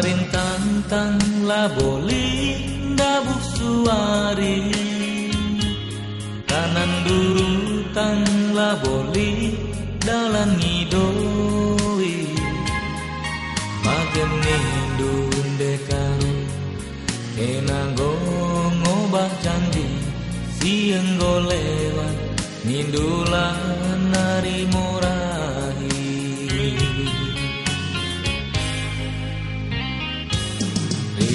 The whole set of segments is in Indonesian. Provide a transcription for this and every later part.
Marintang la boli dabuk suari kanan durutang la boli dalan ngidoi mageni dundekaro enanggo ngobah janji siang golewat nindulan nari morahi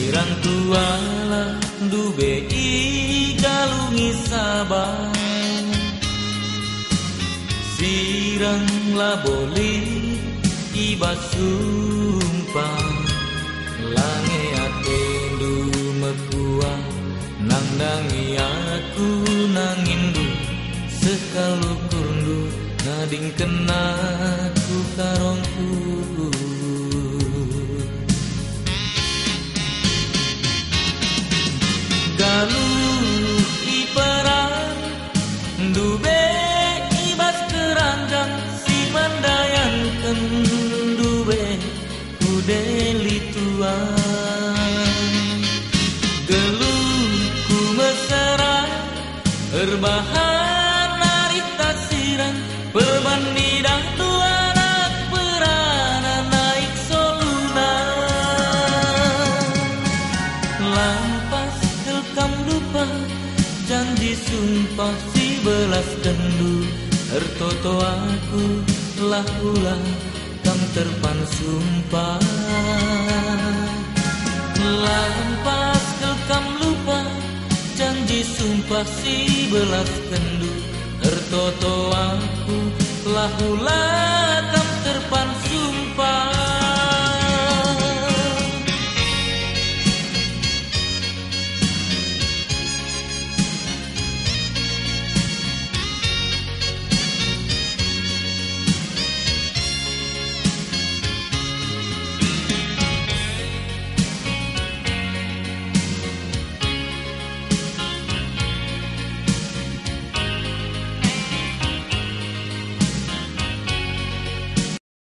rirang tuala dube i galungi sabang sirang la boli ibas sumpah lange atendu mekua nang dangi aku nangindu sekalu kurundu nading kenaku karongku galuh iperang dube ibas keranjang si mandayanken dube kudeli tuan geluh ku mesra erbahan narita sirang perbandidang dua anak peranan naik soluna lampas kelkam lupa janji sumpah si belas kendu tertoto aku lah ulah kam terpan sumpah lampas kelkam lupa janji sumpah si belas kendu tertoto aku lah ulah